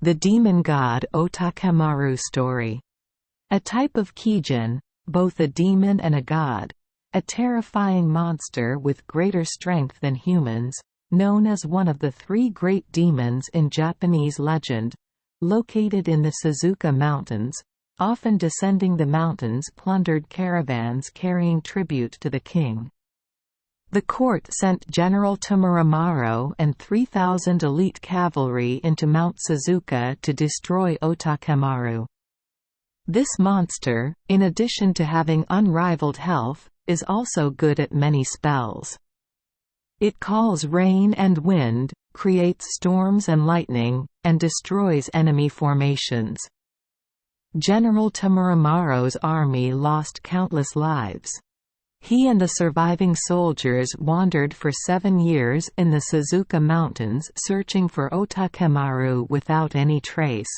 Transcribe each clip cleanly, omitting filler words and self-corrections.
The demon god Otakemaru story. A type of Kijin, both a demon and a god, a terrifying monster with greater strength than humans, known as one of the three great demons in Japanese legend, located in the Suzuka Mountains, often descending the mountains plundered caravans carrying tribute to the king. The court sent General Otakemaru and 3,000 elite cavalry into Mount Suzuka to destroy Otakemaru. This monster, in addition to having unrivaled health, is also good at many spells. It calls rain and wind, creates storms and lightning, and destroys enemy formations. General Otakemaru's army lost countless lives. He and the surviving soldiers wandered for 7 years in the Suzuka Mountains searching for Otakemaru without any trace.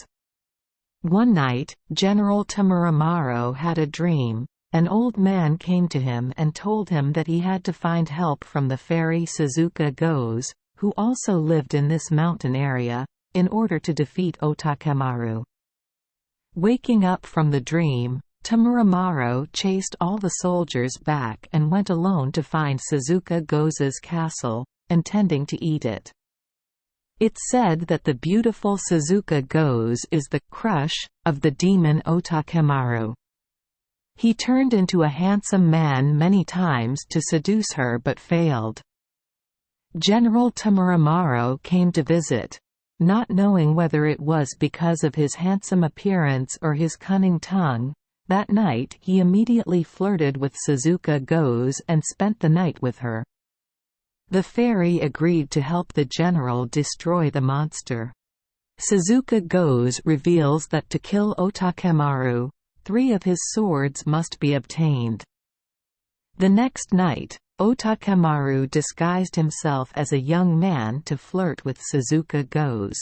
One night, General Otakemaru had a dream. An old man came to him and told him that he had to find help from the fairy Suzuka Goes, who also lived in this mountain area, in order to defeat Otakemaru. Waking up from the dream, Otakemaru chased all the soldiers back and went alone to find Suzuka Goes' castle, intending to eat it. It's said that the beautiful Suzuka Goes is the crush of the demon Otakemaru. He turned into a handsome man many times to seduce her but failed. General Otakemaru came to visit. Not knowing whether it was because of his handsome appearance or his cunning tongue, that night he immediately flirted with Suzuka Goes and spent the night with her. The fairy agreed to help the general destroy the monster. Suzuka Goes reveals that to kill Otakemaru, 3 of his swords must be obtained. The next night, Otakemaru disguised himself as a young man to flirt with Suzuka Goes.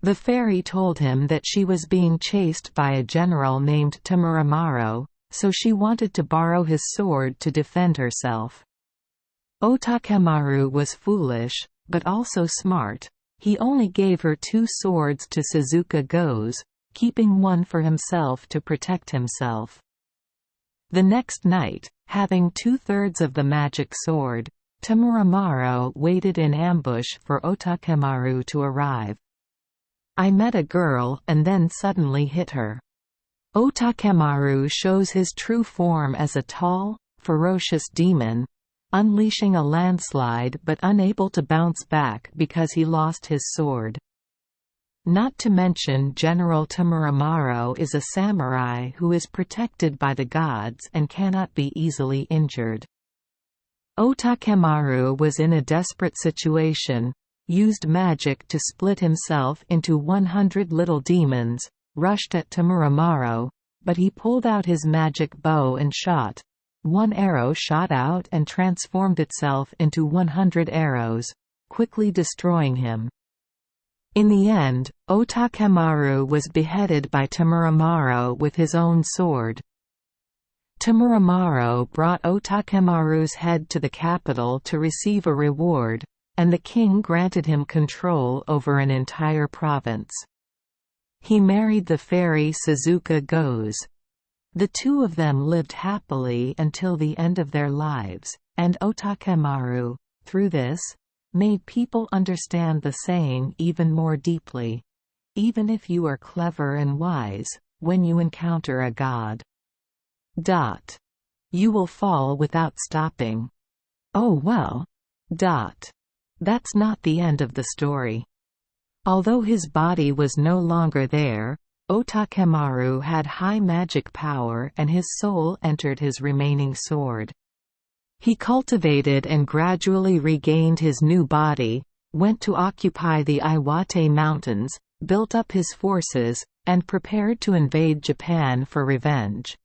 The fairy told him that she was being chased by a general named Otakemaru, so she wanted to borrow his sword to defend herself. Otakemaru was foolish, but also smart. He only gave her 2 swords to Suzuka Goes, keeping one for himself to protect himself. The next night, having 2/3 of the magic sword, Otakemaru waited in ambush for Otakemaru to arrive. "I met a girl and then suddenly hit her." Otakemaru shows his true form as a tall, ferocious demon, unleashing a landslide but unable to bounce back because he lost his sword. Not to mention General Otakemaru is a samurai who is protected by the gods and cannot be easily injured. Otakemaru was in a desperate situation, used magic to split himself into 100 little demons, rushed at Otakemaru, but he pulled out his magic bow and shot. 1 arrow shot out and transformed itself into 100 arrows, quickly destroying him. In the end, Otakemaru was beheaded by Otakemaru with his own sword. Otakemaru brought Otakemaru's head to the capital to receive a reward, and the king granted him control over an entire province. He married the fairy Suzuka Goes. The 2 of them lived happily until the end of their lives, and Otakemaru, through this, made people understand the saying even more deeply. Even if you are clever and wise, when you encounter a god, you will fall without stopping. Oh well. That's not the end of the story. Although his body was no longer there, Otakemaru had high magic power and his soul entered his remaining sword. He cultivated and gradually regained his new body, went to occupy the Iwate Mountains, built up his forces, and prepared to invade Japan for revenge.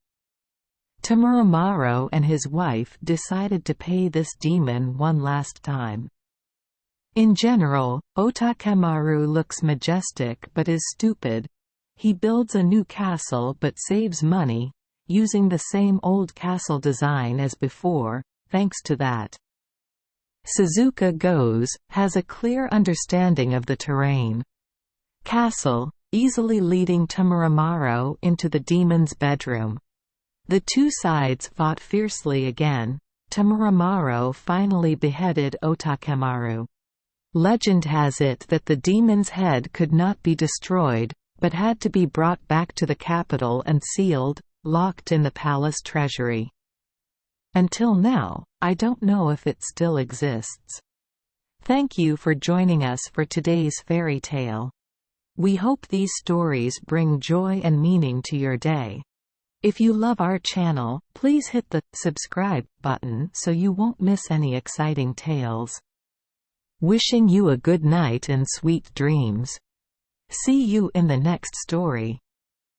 Otakemaru and his wife decided to pay this demon one last time. In general, Otakemaru looks majestic but is stupid. He builds a new castle but saves money, using the same old castle design as before. Thanks to that, Suzuka Goes has a clear understanding of the terrain. castle, easily leading Otakemaru into the demon's bedroom. The two sides fought fiercely again. Otakemaru finally beheaded Otakemaru. Legend has it that the demon's head could not be destroyed, but had to be brought back to the capital and sealed, locked in the palace treasury. Until now, I don't know if it still exists. Thank you for joining us for today's fairy tale. We hope these stories bring joy and meaning to your day. If you love our channel, please hit the subscribe button so you won't miss any exciting tales. Wishing you a good night and sweet dreams. See you in the next story.